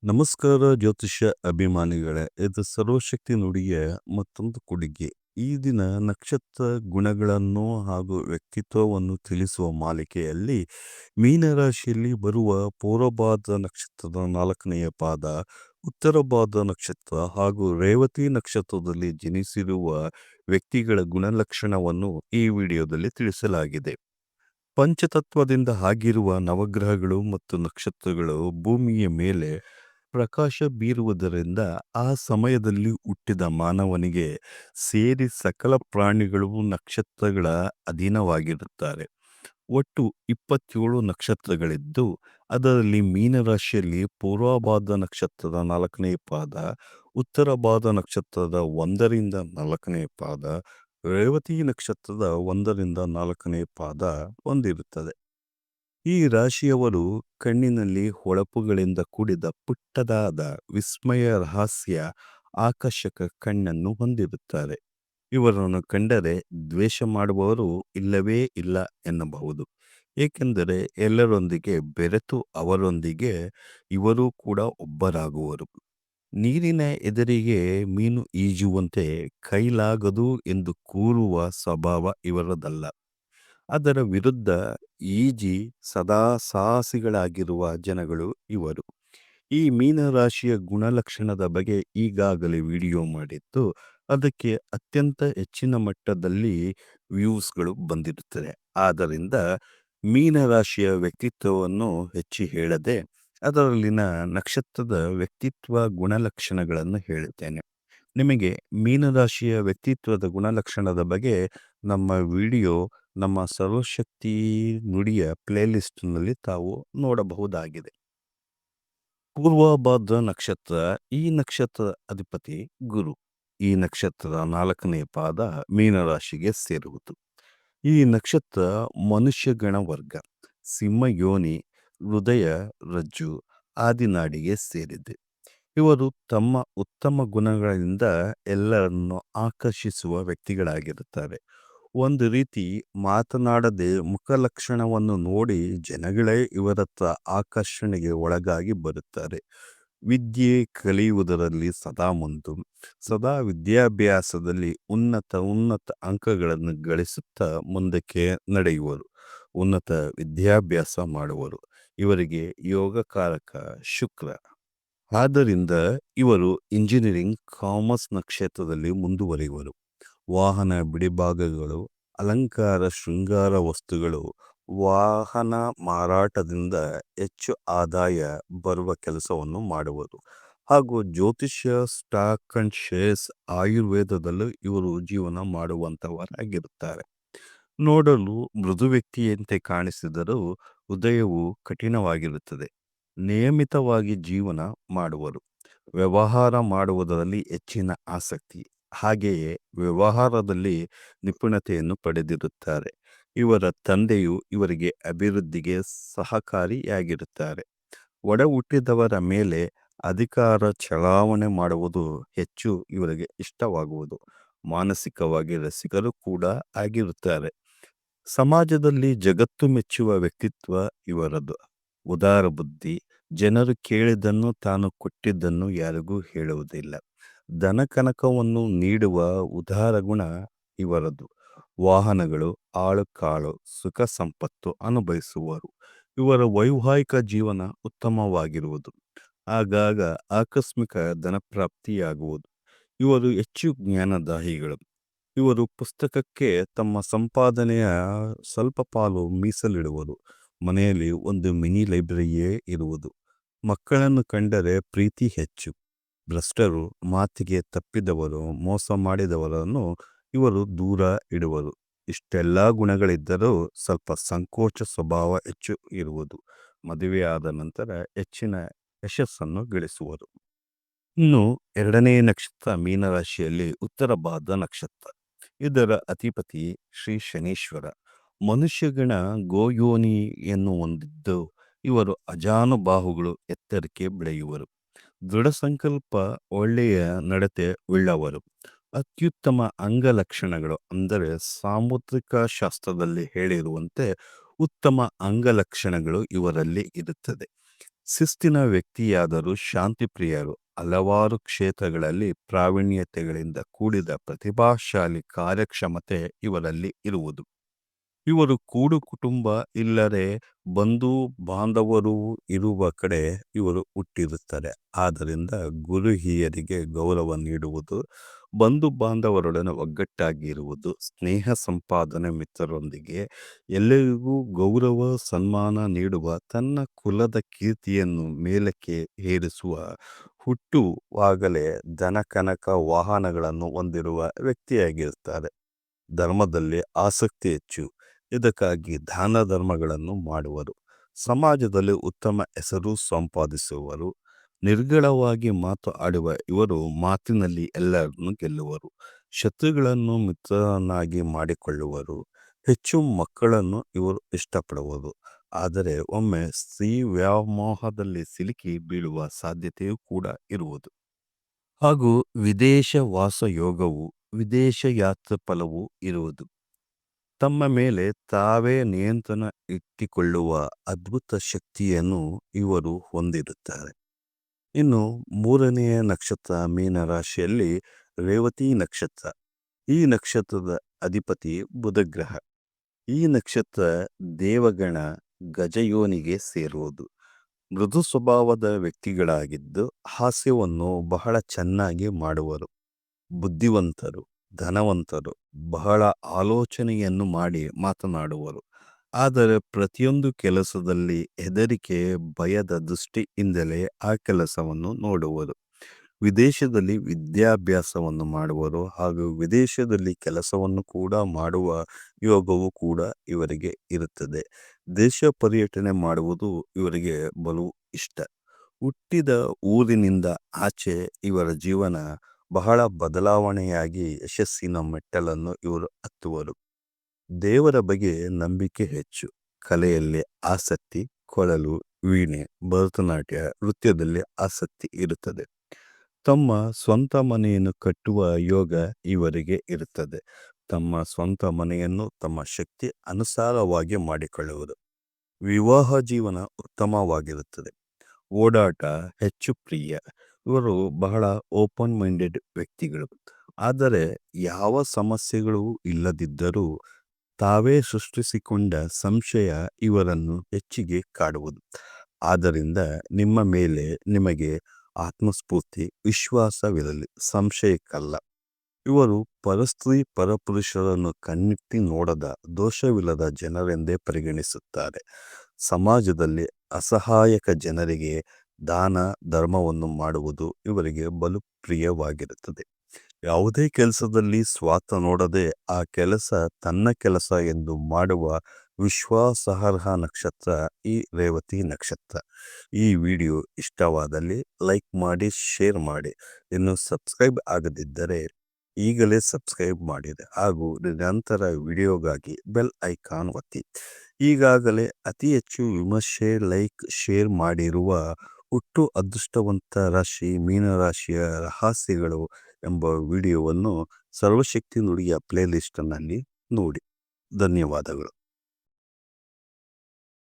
ನಮಸ್ಕಾರ ಜ್ಯೋತಿಷ್ಯ ಅಭಿಮಾನಿಗಳೇ. ಇದು ಸರ್ವಶಕ್ತಿ ನುಡಿಯ ಮತ್ತೊಂದು ಕೊಡುಗೆ. ಈ ದಿನ ನಕ್ಷತ್ರ ಗುಣಗಳನ್ನು ಹಾಗೂ ವ್ಯಕ್ತಿತ್ವವನ್ನು ತಿಳಿಸುವ ಮಾಲಿಕೆಯಲ್ಲಿ ಮೀನರಾಶಿಯಲ್ಲಿ ಬರುವ ಪೂರ್ವಭಾದ್ರ ನಕ್ಷತ್ರದ 4ನೆಯ ಪಾದ, ಉತ್ತರ ಭಾದ್ರ ನಕ್ಷತ್ರ ಹಾಗೂ ರೇವತಿ ನಕ್ಷತ್ರದಲ್ಲಿ ಜನಿಸಿರುವ ವ್ಯಕ್ತಿಗಳ ಗುಣಲಕ್ಷಣವನ್ನು ಈ ವಿಡಿಯೋದಲ್ಲಿ ತಿಳಿಸಲಾಗಿದೆ. ಪಂಚತತ್ವದಿಂದ ಆಗಿರುವ ನವಗ್ರಹಗಳು ಮತ್ತು ನಕ್ಷತ್ರಗಳು ಭೂಮಿಯ ಮೇಲೆ ಪ್ರಕಾಶ ಬೀರುವುದರಿಂದ ಆ ಸಮಯದಲ್ಲಿ ಹುಟ್ಟಿದ ಮಾನವನಿಗೆ ಸೇರಿ ಸಕಲ ಪ್ರಾಣಿಗಳು ನಕ್ಷತ್ರಗಳ ಅಧೀನವಾಗಿರುತ್ತಾರೆ. ಒಟ್ಟು 27 ನಕ್ಷತ್ರಗಳಿದ್ದು ಅದರಲ್ಲಿ ಮೀನರಾಶಿಯಲ್ಲಿ ಪೂರ್ವಭಾದ್ರ ನಕ್ಷತ್ರದ 4ನೇ ಪಾದ, ಉತ್ತರ ಭಾದ್ರ ನಕ್ಷತ್ರದ 1ರಿಂದ 4ನೇ ಪಾದ, ರೇವತಿ ನಕ್ಷತ್ರದ 1ರಿಂದ 4ನೇ ಪಾದ ಹೊಂದಿರುತ್ತದೆ. ಈ ರಾಶಿಯವರು ಕಣ್ಣಿನಲ್ಲಿ ಹೊಳಪುಗಳಿಂದ ಕೂಡಿದ ಪುಟ್ಟದಾದ ವಿಸ್ಮಯ ರಹಸ್ಯ ಆಕರ್ಷಕ ಕಣ್ಣನ್ನು ಹೊಂದಿರುತ್ತಾರೆ. ಇವರನ್ನು ಕಂಡರೆ ದ್ವೇಷ ಮಾಡುವವರು ಇಲ್ಲವೇ ಇಲ್ಲ ಎನ್ನಬಹುದು. ಏಕೆಂದರೆ ಎಲ್ಲರೊಂದಿಗೆ ಬೆರೆತು ಅವರೊಂದಿಗೆ ಇವರೂ ಕೂಡ ಒಬ್ಬರಾಗುವರು. ನೀರಿನ ಎದುರಿಗೆ ಮೀನು ಈಜುವಂತೆ ಕೈಲಾಗದು ಎಂದು ಕೂರುವ ಸ್ವಭಾವ ಇವರದಲ್ಲ. ಅದರ ವಿರುದ್ಧ ಈಜಿ ಸದಾ ಸಾಹಸಿಗಳಾಗಿರುವ ಜನಗಳು ಇವರು. ಈ ಮೀನರಾಶಿಯ ಗುಣಲಕ್ಷಣದ ಬಗ್ಗೆ ಈಗಾಗಲೇ ವಿಡಿಯೋ ಮಾಡಿದ್ದು, ಅದಕ್ಕೆ ಅತ್ಯಂತ ಹೆಚ್ಚಿನ ಮಟ್ಟದಲ್ಲಿ ವ್ಯೂಸ್ಗಳು ಬಂದಿರುತ್ತದೆ. ಆದ್ದರಿಂದ ಮೀನರಾಶಿಯ ವ್ಯಕ್ತಿತ್ವವನ್ನು ಹೆಚ್ಚು ಹೇಳದೆ ಅದರಲ್ಲಿನ ನಕ್ಷತ್ರದ ವ್ಯಕ್ತಿತ್ವ ಗುಣಲಕ್ಷಣಗಳನ್ನು ಹೇಳುತ್ತೇನೆ. ನಿಮಗೆ ಮೀನರಾಶಿಯ ವ್ಯಕ್ತಿತ್ವದ ಗುಣಲಕ್ಷಣದ ಬಗ್ಗೆ ನಮ್ಮ ವಿಡಿಯೋ ನಮ್ಮ ಸರ್ವಶಕ್ತಿ ನುಡಿಯ ಪ್ಲೇಲಿಸ್ಟ್ನಲ್ಲಿ ತಾವು ನೋಡಬಹುದಾಗಿದೆ. ಪೂರ್ವಭಾದ್ರ ನಕ್ಷತ್ರ, ಈ ನಕ್ಷತ್ರದ ಅಧಿಪತಿ ಗುರು. ಈ ನಕ್ಷತ್ರದ 4ನೇ ಪಾದ ಮೀನರಾಶಿಗೆ ಸೇರುವುದು. ಈ ನಕ್ಷತ್ರ ಮನುಷ್ಯಗಣ ವರ್ಗ, ಸಿಂಹ ಯೋನಿ, ಹೃದಯ, ರಜ್ಜು, ಆದಿನಾಡಿಗೆ ಸೇರಿದೆ. ಇವರು ತಮ್ಮ ಉತ್ತಮ ಗುಣಗಳಿಂದ ಎಲ್ಲರನ್ನು ಆಕರ್ಷಿಸುವ ವ್ಯಕ್ತಿಗಳಾಗಿರುತ್ತಾರೆ. ಒಂದು ರೀತಿ ಮಾತನಾಡದೆ ಮುಖಲಕ್ಷಣವನ್ನು ನೋಡಿ ಜನಗಳೇ ಇವರತ್ತ ಆಕರ್ಷಣೆಗೆ ಒಳಗಾಗಿ ಬರುತ್ತಾರೆ. ವಿದ್ಯೆ ಕಲಿಯುವುದರಲ್ಲಿ ಸದಾ ಮುಂದು, ಸದಾ ವಿದ್ಯಾಭ್ಯಾಸದಲ್ಲಿ ಉನ್ನತ ಅಂಕಗಳನ್ನು ಗಳಿಸುತ್ತಾ ಮುಂದಕ್ಕೆ ನಡೆಯುವರು. ಉನ್ನತ ವಿದ್ಯಾಭ್ಯಾಸ ಮಾಡುವರು. ಇವರಿಗೆ ಯೋಗಕಾರಕ ಶುಕ್ರ. ಆದ್ದರಿಂದ ಇವರು ಇಂಜಿನಿಯರಿಂಗ್, ಕಾಮರ್ಸ್ ಕ್ಷೇತ್ರದಲ್ಲಿ ಮುಂದುವರಿಯುವರು. ವಾಹನ ಬಿಡಿಭಾಗಗಳು, ಅಲಂಕಾರ ಶೃಂಗಾರ ವಸ್ತುಗಳು, ವಾಹನ ಮಾರಾಟದಿಂದ ಹೆಚ್ಚು ಆದಾಯ ಬರುವ ಕೆಲಸವನ್ನು ಮಾಡುವರು. ಹಾಗೂ ಜ್ಯೋತಿಷ್ಯ, ಸ್ಟಾಕ್ ಅಂಡ್ ಶೇರ್ಸ್, ಆಯುರ್ವೇದದಲ್ಲೂ ಇವರು ಜೀವನ ಮಾಡುವಂಥವರಾಗಿರುತ್ತಾರೆ. ನೋಡಲು ಮೃದು ವ್ಯಕ್ತಿಯಂತೆ ಕಾಣಿಸಿದರೂ ಹೃದಯವು ಕಠಿಣವಾಗಿರುತ್ತದೆ. ನಿಯಮಿತವಾಗಿ ಜೀವನ ಮಾಡುವರು. ವ್ಯವಹಾರ ಮಾಡುವುದರಲ್ಲಿ ಹೆಚ್ಚಿನ ಆಸಕ್ತಿ, ಹಾಗೆಯೇ ವ್ಯವಹಾರದಲ್ಲಿ ನಿಪುಣತೆಯನ್ನು ಪಡೆದಿರುತ್ತಾರೆ. ಇವರ ತಂದೆಯು ಇವರಿಗೆ ಅಭಿವೃದ್ಧಿಗೆ ಸಹಕಾರಿಯಾಗಿರುತ್ತಾರೆ. ಒಡ ಹುಟ್ಟಿದವರ ಮೇಲೆ ಅಧಿಕಾರ ಚಲಾವಣೆ ಮಾಡುವುದು ಹೆಚ್ಚು ಇವರಿಗೆ ಇಷ್ಟವಾಗುವುದು. ಮಾನಸಿಕವಾಗಿ ರಸಿಕರು ಕೂಡ ಆಗಿರುತ್ತಾರೆ. ಸಮಾಜದಲ್ಲಿ ಜಗತ್ತು ಮೆಚ್ಚುವ ವ್ಯಕ್ತಿತ್ವ ಇವರದು. ಉದಾರ ಬುದ್ಧಿ, ಜನರು ಕೇಳಿದ್ದನ್ನು ತಾನು ಕೊಟ್ಟಿದ್ದನ್ನು ಯಾರಿಗೂ ಹೇಳುವುದಿಲ್ಲ. ಧನ ಕನಕವನ್ನು ನೀಡುವ ಉದಾರ ಗುಣ ಇವರದು. ವಾಹನಗಳು, ಆಳು ಕಾಳು, ಸುಖ ಸಂಪತ್ತು ಅನುಭವಿಸುವರು. ಇವರ ವೈವಾಹಿಕ ಜೀವನ ಉತ್ತಮವಾಗಿರುವುದು. ಆಗಾಗ ಆಕಸ್ಮಿಕ ಧನಪ್ರಾಪ್ತಿಯಾಗುವುದು. ಇವರು ಹೆಚ್ಚು ಜ್ಞಾನದಾಹಿಗಳು. ಇವರು ಪುಸ್ತಕಕ್ಕೆ ತಮ್ಮ ಸಂಪಾದನೆಯ ಸ್ವಲ್ಪ ಪಾಲು ಮೀಸಲಿಡುವರು. ಮನೆಯಲ್ಲಿ ಒಂದು ಮಿನಿ ಲೈಬ್ರರಿಯೇ ಇರುವುದು. ಮಕ್ಕಳನ್ನು ಕಂಡರೆ ಪ್ರೀತಿ ಹೆಚ್ಚು. ಭ್ರಷ್ಟರು, ಮಾತಿಗೆ ತಪ್ಪಿದವರು, ಮೋಸ ಮಾಡಿದವರನ್ನು ಇವರು ದೂರ ಇಡುವರು. ಇಷ್ಟೆಲ್ಲ ಗುಣಗಳಿದ್ದರೂ ಸ್ವಲ್ಪ ಸಂಕೋಚ ಸ್ವಭಾವ ಹೆಚ್ಚು ಇರುವುದು. ಮದುವೆಯಾದ ನಂತರ ಹೆಚ್ಚಿನ ಯಶಸ್ಸನ್ನು ಗಳಿಸುವರು. ಇನ್ನು 2ನೇ ನಕ್ಷತ್ರ ಮೀನರಾಶಿಯಲ್ಲಿ ಉತ್ತರ ಭಾದ್ರ ನಕ್ಷತ್ರ. ಇದರ ಅಧಿಪತಿ ಶ್ರೀ ಶನೀಶ್ವರ. ಮನುಷ್ಯಗಣ ಗೋಯೋನಿಯನ್ನು ಹೊಂದಿದ್ದು ಇವರು ಅಜಾನುಬಾಹುಗಳು, ಎತ್ತರಕ್ಕೆ ಬೆಳೆಯುವರು. ದೃಢ ಸಂಕಲ್ಪ, ಒಳ್ಳೆಯ ನಡತೆ ಉಳ್ಳವರು. ಅತ್ಯುತ್ತಮ ಅಂಗಲಕ್ಷಣಗಳು, ಅಂದರೆ ಸಾಮುದ್ರಿಕ ಶಾಸ್ತ್ರದಲ್ಲಿ ಹೇಳಿರುವಂತೆ ಉತ್ತಮ ಅಂಗಲಕ್ಷಣಗಳು ಇವರಲ್ಲಿ ಇರುತ್ತದೆ. ಶಿಸ್ತಿನ ವ್ಯಕ್ತಿಯಾದರೂ ಶಾಂತಿಪ್ರಿಯರು. ಹಲವಾರು ಕ್ಷೇತ್ರಗಳಲ್ಲಿ ಪ್ರಾವೀಣ್ಯತೆಗಳಿಂದ ಕೂಡಿದ ಪ್ರತಿಭಾಶಾಲಿ ಕಾರ್ಯಕ್ಷಮತೆ ಇವರಲ್ಲಿ ಇರುವುದು. ಇವರು ಕೂಡು ಕುಟುಂಬ ಇಲ್ಲರೆ ಬಂಧು ಬಾಂಧವರು ಇರುವ ಕಡೆ ಇವರು ಹುಟ್ಟಿರುತ್ತಾರೆ. ಆದ್ದರಿಂದ ಗುರು ಹಿರಿಯರಿಗೆ ಗೌರವ ನೀಡುವುದು, ಬಂಧು ಬಾಂಧವರೊಡನೆ ಒಗ್ಗಟ್ಟಾಗಿ ಇರುವುದು, ಸ್ನೇಹ ಸಂಪಾದನೆ ಮಿತ್ರರೊಂದಿಗೆ ಎಲ್ಲರಿಗೂ ಗೌರವ ಸನ್ಮಾನ ನೀಡುವ, ತನ್ನ ಕುಲದ ಕೀರ್ತಿಯನ್ನು ಮೇಲಕ್ಕೆ ಏರಿಸುವ, ಹುಟ್ಟುವಾಗಲೇ ಧನಕನಕ ವಾಹನಗಳನ್ನು ಹೊಂದಿರುವ ವ್ಯಕ್ತಿಯಾಗಿರುತ್ತಾರೆ. ಧರ್ಮದಲ್ಲಿ ಆಸಕ್ತಿ ಹೆಚ್ಚು. ಇದಕ್ಕಾಗಿ ದಾನ ಧರ್ಮಗಳನ್ನು ಮಾಡುವರು. ಸಮಾಜದಲ್ಲಿ ಉತ್ತಮ ಹೆಸರು ಸಂಪಾದಿಸುವರು. ನಿರ್ಗಳವಾಗಿ ಮಾತು ಆಡುವ ಇವರು ಮಾತಿನಲ್ಲಿ ಎಲ್ಲರನ್ನು ಗೆಲ್ಲುವರು. ಶತ್ರುಗಳನ್ನು ಮಿತ್ರರನ್ನಾಗಿ ಮಾಡಿಕೊಳ್ಳುವರು. ಹೆಚ್ಚು ಮಕ್ಕಳನ್ನು ಇವರು ಇಷ್ಟಪಡುವರು. ಆದರೆ ಒಮ್ಮೆ ಸ್ತ್ರೀ ವ್ಯಾಮೋಹದಲ್ಲಿ ಸಿಲುಕಿ ಬೀಳುವ ಸಾಧ್ಯತೆಯೂ ಕೂಡ ಇರುವುದು. ಹಾಗೂ ವಿದೇಶ ವಾಸ ಯೋಗವು, ವಿದೇಶ ಯಾತ್ರೆ ಫಲವೂ ಇರುವುದು. ತಮ್ಮ ಮೇಲೆ ತಾವೇ ನಿಯಂತ್ರಣ ಇಟ್ಟುಕೊಳ್ಳುವ ಅದ್ಭುತ ಶಕ್ತಿಯನ್ನು ಇವರು ಹೊಂದಿರುತ್ತಾರೆ. ಇನ್ನು ಮೂರನೆಯ ನಕ್ಷತ್ರ ಮೀನರಾಶಿಯಲ್ಲಿ ರೇವತಿ ನಕ್ಷತ್ರ. ಈ ನಕ್ಷತ್ರದ ಅಧಿಪತಿ ಬುಧಗ್ರಹ. ಈ ನಕ್ಷತ್ರ ದೇವಗಣ ಗಜಯೋನಿಗೆ ಸೇರುವುದು. ಮೃದು ಸ್ವಭಾವದ ವ್ಯಕ್ತಿಗಳಾಗಿದ್ದು ಹಾಸ್ಯವನ್ನು ಬಹಳ ಚೆನ್ನಾಗಿ ಮಾಡುವರು. ಬುದ್ಧಿವಂತರು, ಧನವಂತರು, ಬಹಳ ಆಲೋಚನೆಯನ್ನು ಮಾಡಿ ಮಾತನಾಡುವರು. ಆದರೆ ಪ್ರತಿಯೊಂದು ಕೆಲಸದಲ್ಲಿ ಹೆದರಿಕೆ ಭಯದ ದೃಷ್ಟಿಯಿಂದಲೇ ಆ ಕೆಲಸವನ್ನು ನೋಡುವರು. ವಿದೇಶದಲ್ಲಿ ವಿದ್ಯಾಭ್ಯಾಸವನ್ನು ಮಾಡುವರು ಹಾಗೂ ವಿದೇಶದಲ್ಲಿ ಕೆಲಸವನ್ನು ಕೂಡ ಮಾಡುವ ಯೋಗವು ಕೂಡ ಇವರಿಗೆ ಇರುತ್ತದೆ. ದೇಶ ಪರ್ಯಟನೆ ಮಾಡುವುದು ಇವರಿಗೆ ಬಲು ಇಷ್ಟ. ಹುಟ್ಟಿದ ಊರಿನಿಂದ ಆಚೆ ಇವರ ಜೀವನ ಬಹಳ ಬದಲಾವಣೆಯಾಗಿ ಯಶಸ್ಸಿನ ಮೆಟ್ಟಲನ್ನು ಇವರು ಹತ್ತುವರು. ದೇವರ ಬಗ್ಗೆ ನಂಬಿಕೆ ಹೆಚ್ಚು. ಕಲೆಯಲ್ಲಿ ಆಸಕ್ತಿ, ಕೊಳಲು, ವೀಣೆ, ಭರತನಾಟ್ಯ, ನೃತ್ಯದಲ್ಲಿ ಆಸಕ್ತಿ ಇರುತ್ತದೆ. ತಮ್ಮ ಸ್ವಂತ ಮನೆಯನ್ನು ಕಟ್ಟುವ ಯೋಗ ಇವರಿಗೆ ಇರುತ್ತದೆ. ತಮ್ಮ ಸ್ವಂತ ಮನೆಯನ್ನು ತಮ್ಮ ಶಕ್ತಿ ಅನುಸಾರವಾಗಿ ಮಾಡಿಕೊಳ್ಳುವುದು. ವಿವಾಹ ಜೀವನ ಉತ್ತಮವಾಗಿರುತ್ತದೆ. ಓಡಾಟ ಹೆಚ್ಚು ಪ್ರಿಯ. ಇವರು ಬಹಳ ಓಪನ್ ಮೈಂಡೆಡ್ ವ್ಯಕ್ತಿಗಳು. ಆದರೆ ಯಾವ ಸಮಸ್ಯೆಗಳು ಇಲ್ಲದಿದ್ದರೂ ತಾವೇ ಸೃಷ್ಟಿಸಿಕೊಂಡ ಸಂಶಯ ಇವರನ್ನು ಹೆಚ್ಚಿಗೆ ಕಾಡುವುದು. ಆದ್ದರಿಂದ ನಿಮ್ಮ ಮೇಲೆ ನಿಮಗೆ ಆತ್ಮಸ್ಫೂರ್ತಿ, ವಿಶ್ವಾಸವಿರಲಿ, ಸಂಶಯಕ್ಕಲ್ಲ. ಇವರು ಪರಸ್ತ್ರೀ ಪರಪುರುಷರನ್ನು ಕಣ್ಣಿಟ್ಟು ನೋಡದ ದೋಷವಿಲ್ಲದ ಜನರೆಂದೇ ಪರಿಗಣಿಸುತ್ತಾರೆ. ಸಮಾಜದಲ್ಲಿ ಅಸಹಾಯಕ ಜನರಿಗೆ ದಾನ ಧರ್ಮವನ್ನು ಮಾಡುವುದು ಇವರಿಗೆ ಬಲು ಪ್ರಿಯವಾಗಿರುತ್ತದೆ. ಯಾವುದೇ ಕೆಲಸದಲ್ಲಿ ಸ್ವಾರ್ಥ ನೋಡದೆ ಆ ಕೆಲಸ ತನ್ನ ಕೆಲಸ ಎಂದು ಮಾಡುವ ವಿಶ್ವಾಸಾರ್ಹ ನಕ್ಷತ್ರ ಈ ರೇವತಿ ನಕ್ಷತ್ರ. ಈ ವಿಡಿಯೋ ಇಷ್ಟವಾದಲ್ಲಿ ಲೈಕ್ ಮಾಡಿ, ಶೇರ್ ಮಾಡಿ. ಇನ್ನು ಸಬ್ಸ್ಕ್ರೈಬ್ ಆಗದಿದ್ದರೆ ಈಗಲೇ ಸಬ್ಸ್ಕ್ರೈಬ್ ಮಾಡಿದೆ ಹಾಗೂ ನಿರಂತರ ವಿಡಿಯೋಗಾಗಿ ಬೆಲ್ ಐಕಾನ್ ಒತ್ತಿ. ಈಗಾಗಲೇ ಅತಿ ಹೆಚ್ಚು ವಿಮರ್ಶೆ, ಲೈಕ್, ಶೇರ್ ಮಾಡಿರುವ ಹುಟ್ಟು ಅದೃಷ್ಟವಂತ ರಾಶಿ ಮೀನರಾಶಿಯ ರಹಸ್ಯಗಳು ಎಂಬ ವಿಡಿಯೋವನ್ನು ಸರ್ವಶಕ್ತಿ ನುಡಿಯ ಪ್ಲೇಲಿಸ್ಟ್ನಲ್ಲಿ ನೋಡಿ. ಧನ್ಯವಾದಗಳು.